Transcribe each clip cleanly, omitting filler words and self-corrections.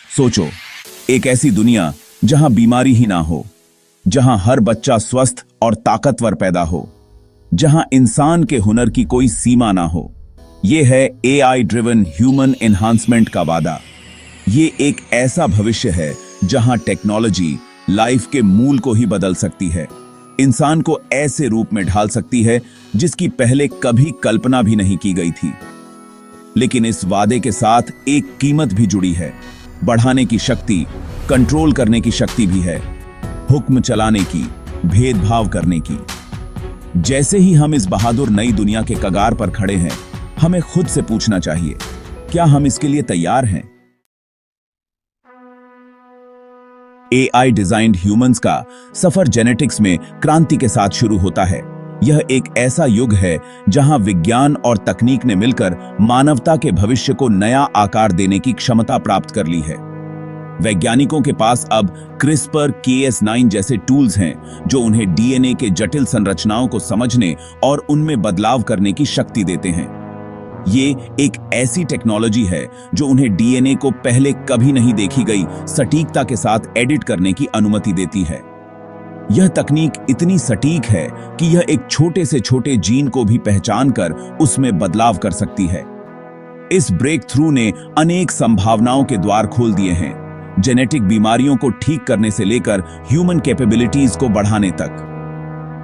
सोचो, एक ऐसी दुनिया जहां बीमारी ही ना हो, जहां हर बच्चा स्वस्थ और ताकतवर पैदा हो, जहां इंसान के हुनर की कोई सीमा ना हो। यह है एआई ड्रिवन ह्यूमन एनहांसमेंट का वादा। ये एक ऐसा भविष्य है जहां टेक्नोलॉजी लाइफ के मूल को ही बदल सकती है, इंसान को ऐसे रूप में ढाल सकती है जिसकी पहले कभी कल्पना भी नहीं की गई थी। लेकिन इस वादे के साथ एक कीमत भी जुड़ी है। बढ़ाने की शक्ति, कंट्रोल करने की शक्ति भी है, हुक्म चलाने की, भेदभाव करने की। जैसे ही हम इस बहादुर नई दुनिया के कगार पर खड़े हैं, हमें खुद से पूछना चाहिए, क्या हम इसके लिए तैयार हैं? एआई डिजाइंड ह्यूमंस का सफर जेनेटिक्स में क्रांति के साथ शुरू होता है। यह एक ऐसा युग है जहां विज्ञान और तकनीक ने मिलकर मानवता के भविष्य को नया आकार देने की क्षमता प्राप्त कर ली है। वैज्ञानिकों के पास अब क्रिस्पर Cas9 जैसे टूल्स हैं जो उन्हें डीएनए के जटिल संरचनाओं को समझने और उनमें बदलाव करने की शक्ति देते हैं। ये एक ऐसी टेक्नोलॉजी है जो उन्हें डीएनए को पहले कभी नहीं देखी गई सटीकता के साथ एडिट करने की अनुमति देती है। यह तकनीक इतनी सटीक है कि यह एक छोटे से छोटे जीन को भी पहचान कर उसमें बदलाव कर सकती है। इस ब्रेक थ्रू ने अनेक संभावनाओं के द्वार खोल दिए हैं, जेनेटिक बीमारियों को ठीक करने से लेकर ह्यूमन कैपेबिलिटीज को बढ़ाने तक।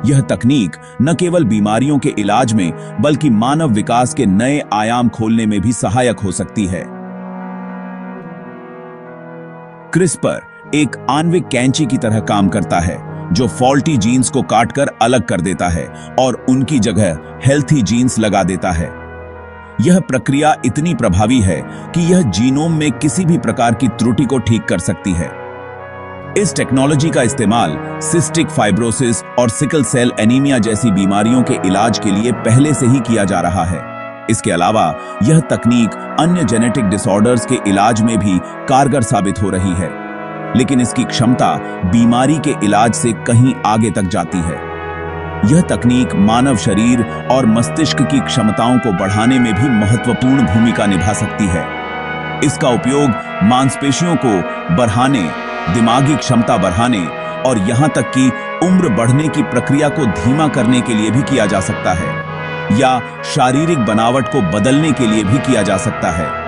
यह तकनीक न केवल बीमारियों के इलाज में बल्कि मानव विकास के नए आयाम खोलने में भी सहायक हो सकती है। क्रिस्पर एक आणविक कैंची की तरह काम करता है जो फॉल्टी जीन्स को काटकर अलग कर देता है और उनकी जगह हेल्थी जीन्स लगा देता है। यह प्रक्रिया इतनी प्रभावी है कि यह जीनोम में किसी भी प्रकार की त्रुटि को ठीक कर सकती है। इस टेक्नोलॉजी का इस्तेमाल सिस्टिक फाइब्रोसिस और सिकल सेल एनीमिया जैसी बीमारियों के इलाज के लिए पहले से ही किया जा रहा है। इसके अलावा यह तकनीक अन्य जेनेटिक डिसऑर्डर्स के इलाज में भी कारगर साबित हो रही है, लेकिन इसकी क्षमता बीमारी के इलाज से कहीं आगे तक जाती है। यह तकनीक मानव शरीर और मस्तिष्क की क्षमताओं को बढ़ाने में भी महत्वपूर्ण भूमिका निभा सकती है। इसका उपयोग मांसपेशियों को बढ़ाने, दिमागी क्षमता बढ़ाने और यहां तक कि उम्र बढ़ने की प्रक्रिया को धीमा करने के लिए भी किया जा सकता है, या शारीरिक बनावट को बदलने के लिए भी किया जा सकता है।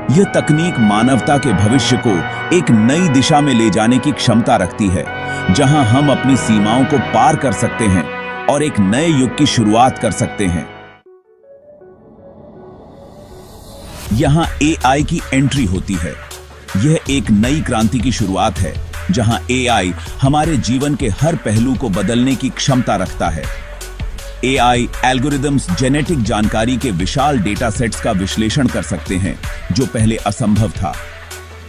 यह तकनीक मानवता के भविष्य को एक नई दिशा में ले जाने की क्षमता रखती है, जहां हम अपनी सीमाओं को पार कर सकते हैं और एक नए युग की शुरुआत कर सकते हैं। यहां एआई की एंट्री होती है। यह एक नई क्रांति की शुरुआत है जहां एआई हमारे जीवन के हर पहलू को बदलने की क्षमता रखता है। एआई एल्गोरिदम्स जेनेटिक जानकारी के विशाल डेटा सेट्स का विश्लेषण कर सकते हैं जो पहले असंभव था।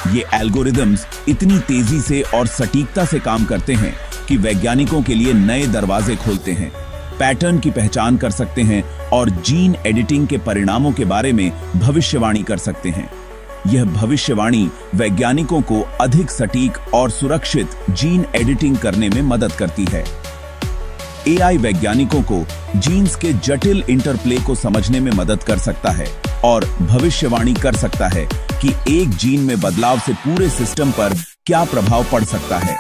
ये एल्गोरिदम्स इतनी तेजी से और सटीकता से काम करते हैं कि वैज्ञानिकों के लिए नए दरवाजे खोलते हैं, पैटर्न की पहचान कर सकते हैं और जीन एडिटिंग के परिणामों के बारे में भविष्यवाणी कर सकते हैं। यह भविष्यवाणी वैज्ञानिकों को अधिक सटीक और सुरक्षित जीन एडिटिंग करने में मदद करती है। एआई वैज्ञानिकों को जीन्स के जटिल इंटरप्ले को समझने में मदद कर सकता है और भविष्यवाणी कर सकता है कि एक जीन में बदलाव से पूरे सिस्टम पर क्या प्रभाव पड़ सकता है।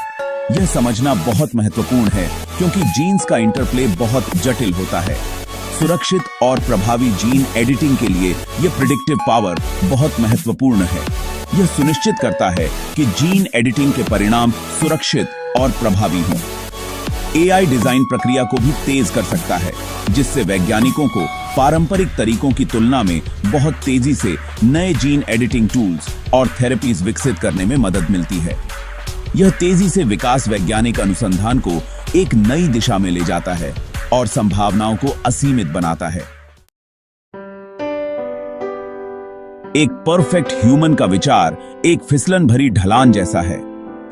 यह समझना बहुत महत्वपूर्ण है क्योंकि जीन्स का इंटरप्ले बहुत जटिल होता है। सुरक्षित और प्रभावी जीन एडिटिंग के लिए यह प्रिडिक्टिव पावर बहुत महत्वपूर्ण है। यह सुनिश्चित करता है कि जीन एडिटिंग के परिणाम सुरक्षित और प्रभावी हों। एआई डिजाइन प्रक्रिया को भी तेज कर सकता है, जिससे वैज्ञानिकों को पारंपरिक तरीकों की तुलना में बहुत तेजी से नए जीन एडिटिंग टूल्स और थेरेपीज विकसित करने में मदद मिलती है। यह तेजी से विकास वैज्ञानिक अनुसंधान को एक नई दिशा में ले जाता है और संभावनाओं को असीमित बनाता है। एक परफेक्ट ह्यूमन का विचार एक फिसलन भरी ढलान जैसा है।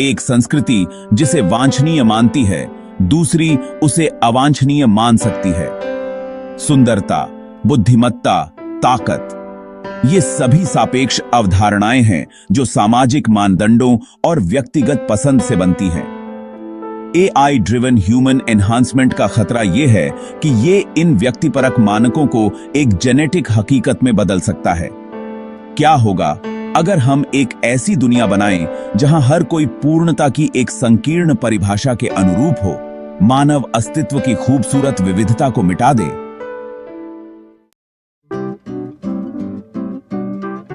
एक संस्कृति जिसे वांछनीय मानती है, दूसरी उसे अवांछनीय मान सकती है। सुंदरता, बुद्धिमत्ता, ताकत, ये सभी सापेक्ष अवधारणाएं हैं जो सामाजिक मानदंडों और व्यक्तिगत पसंद से बनती हैं। एआई ड्रिवन ह्यूमन एनहांसमेंट का खतरा यह है कि ये इन व्यक्तिपरक मानकों को एक जेनेटिक हकीकत में बदल सकता है। क्या होगा अगर हम एक ऐसी दुनिया बनाएं जहां हर कोई पूर्णता की एक संकीर्ण परिभाषा के अनुरूप हो, मानव अस्तित्व की खूबसूरत विविधता को मिटा दे।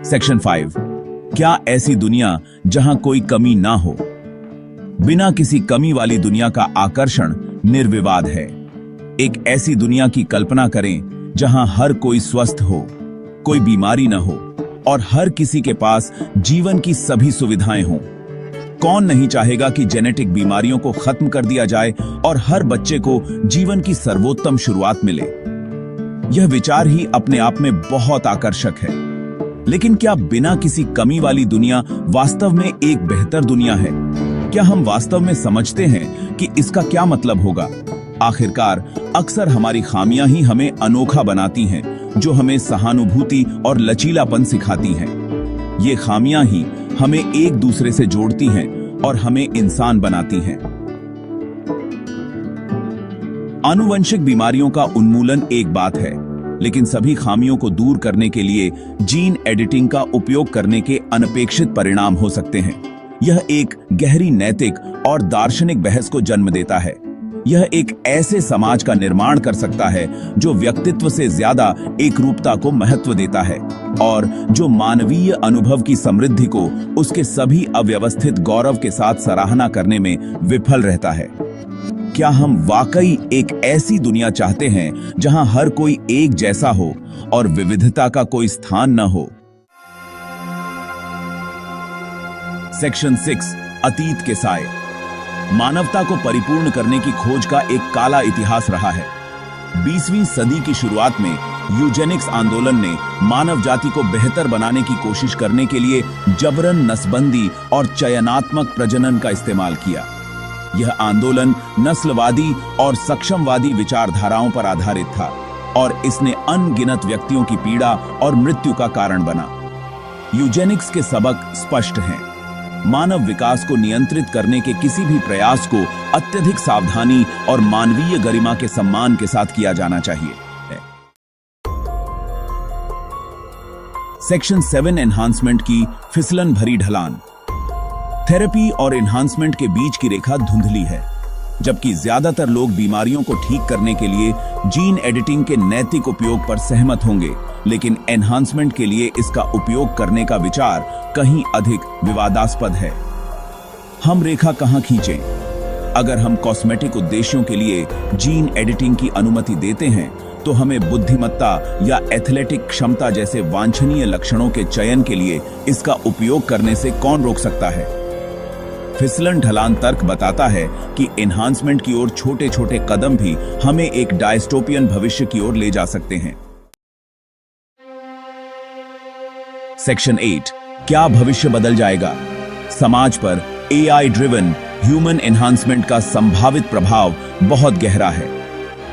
सेक्शन 5, क्या ऐसी दुनिया जहां कोई कमी ना हो? बिना किसी कमी वाली दुनिया का आकर्षण निर्विवाद है। एक ऐसी दुनिया की कल्पना करें जहां हर कोई स्वस्थ हो, कोई बीमारी न हो और हर किसी के पास जीवन की सभी सुविधाएं हों। कौन नहीं चाहेगा कि जेनेटिक बीमारियों को खत्म कर दिया जाए और हर बच्चे को जीवन की सर्वोत्तम शुरुआत मिले? यह विचार ही अपने आप में बहुत आकर्षक है। लेकिन क्या बिना किसी कमी वाली दुनिया वास्तव में एक बेहतर दुनिया है? क्या हम वास्तव में समझते हैं कि इसका क्या मतलब होगा? आखिरकार अक्सर हमारी खामियां ही हमें अनोखा बनाती हैं, जो हमें सहानुभूति और लचीलापन सिखाती हैं। ये खामियां ही हमें एक दूसरे से जोड़ती हैं और हमें इंसान बनाती हैं। आनुवंशिक बीमारियों का उन्मूलन एक बात है, लेकिन सभी खामियों को दूर करने के लिए जीन एडिटिंग का उपयोग करने के अनपेक्षित परिणाम हो सकते हैं। यह एक गहरी नैतिक और दार्शनिक बहस को जन्म देता है। यह एक ऐसे समाज का निर्माण कर सकता है जो व्यक्तित्व से ज्यादा एकरूपता को महत्व देता है और जो मानवीय अनुभव की समृद्धि को उसके सभी अव्यवस्थित गौरव के साथ सराहना करने में विफल रहता है। क्या हम वाकई एक ऐसी दुनिया चाहते हैं जहां हर कोई एक जैसा हो और विविधता का कोई स्थान न हो? सेक्शन 6, अतीत के साए। मानवता को परिपूर्ण करने की खोज का एक काला इतिहास रहा है। 20वीं सदी की शुरुआत में यूजेनिक्स आंदोलन ने मानव जाति को बेहतर बनाने की कोशिश करने के लिए जबरन नस्बंदी और चयनात्मक प्रजनन का इस्तेमाल किया। यह आंदोलन नस्लवादी और सक्षमवादी विचारधाराओं पर आधारित था और इसने अनगिनत व्यक्तियों की पीड़ा और मृत्यु का कारण बना। यूजेनिक्स के सबक स्पष्ट हैं। मानव विकास को नियंत्रित करने के किसी भी प्रयास को अत्यधिक सावधानी और मानवीय गरिमा के सम्मान के साथ किया जाना चाहिए। सेक्शन 7, एनहांसमेंट की फिसलन भरी ढलान। थेरेपी और एनहांसमेंट के बीच की रेखा धुंधली है। जबकि ज्यादातर लोग बीमारियों को ठीक करने के लिए जीन एडिटिंग के नैतिक उपयोग पर सहमत होंगे, लेकिन एनहांसमेंट के लिए इसका उपयोग करने का विचार कहीं अधिक विवादास्पद है। हम रेखा कहां खींचें? अगर हम कॉस्मेटिक उद्देश्यों के लिए जीन एडिटिंग की अनुमति देते हैं, तो हमें बुद्धिमत्ता या एथलेटिक क्षमता जैसे वांछनीय लक्षणों के चयन के लिए इसका उपयोग करने से कौन रोक सकता है? फिसलन ढलान तर्क बताता है कि एनहांसमेंट की ओर छोटे छोटे कदम भी हमें एक डायस्टोपियन भविष्य की ओर ले जा सकते हैं। सेक्शन 8, क्या भविष्य बदल जाएगा? समाज पर एआई ड्रिवन ह्यूमन एनहांसमेंट का संभावित प्रभाव बहुत गहरा है।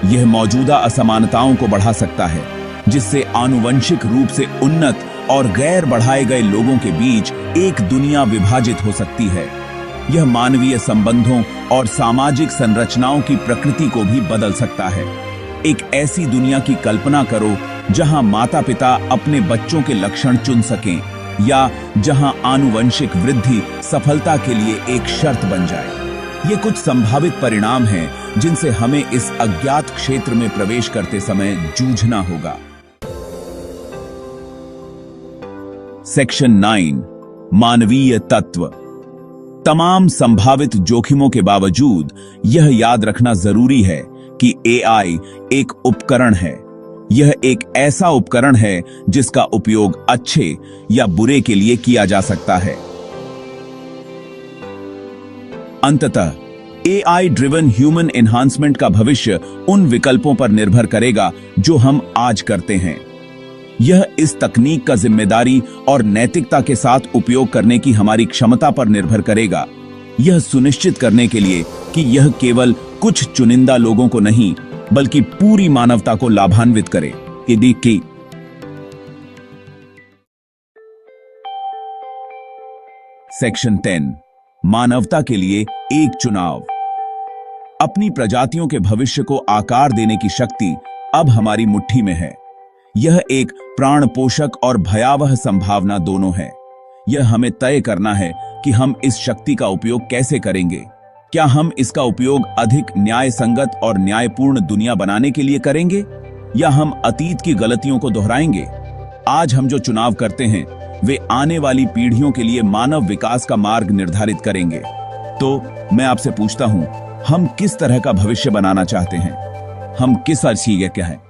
यह मौजूदा असमानताओं को बढ़ा सकता है, जिससे आनुवंशिक रूप से उन्नत और गैर बढ़ाए गए लोगों के बीच एक दुनिया विभाजित हो सकती है। यह मानवीय संबंधों और सामाजिक संरचनाओं की प्रकृति को भी बदल सकता है। एक ऐसी दुनिया की कल्पना करो जहां माता पिता अपने बच्चों के लक्षण चुन सकें, या जहां आनुवंशिक वृद्धि सफलता के लिए एक शर्त बन जाए। ये कुछ संभावित परिणाम हैं जिनसे हमें इस अज्ञात क्षेत्र में प्रवेश करते समय जूझना होगा। सेक्शन 9, मानवीय तत्व। तमाम संभावित जोखिमों के बावजूद यह याद रखना जरूरी है कि एआई एक उपकरण है। यह एक ऐसा उपकरण है जिसका उपयोग अच्छे या बुरे के लिए किया जा सकता है। अंततः एआई ड्रिवन ह्यूमन एनहांसमेंट का भविष्य उन विकल्पों पर निर्भर करेगा जो हम आज करते हैं। यह इस तकनीक का जिम्मेदारी और नैतिकता के साथ उपयोग करने की हमारी क्षमता पर निर्भर करेगा, यह सुनिश्चित करने के लिए कि यह केवल कुछ चुनिंदा लोगों को नहीं बल्कि पूरी मानवता को लाभान्वित करे। सेक्शन 10, मानवता के लिए एक चुनाव। अपनी प्रजातियों के भविष्य को आकार देने की शक्ति अब हमारी मुट्ठी में है। यह एक प्राण पोषक और भयावह संभावना दोनों है। यह हमें तय करना है कि हम इस शक्ति का उपयोग कैसे करेंगे। क्या हम इसका उपयोग अधिक न्याय संगत और न्यायपूर्ण दुनिया बनाने के लिए करेंगे, या हम अतीत की गलतियों को दोहराएंगे? आज हम जो चुनाव करते हैं वे आने वाली पीढ़ियों के लिए मानव विकास का मार्ग निर्धारित करेंगे। तो मैं आपसे पूछता हूं, हम किस तरह का भविष्य बनाना चाहते हैं? हम किस अर्थ की क्या है?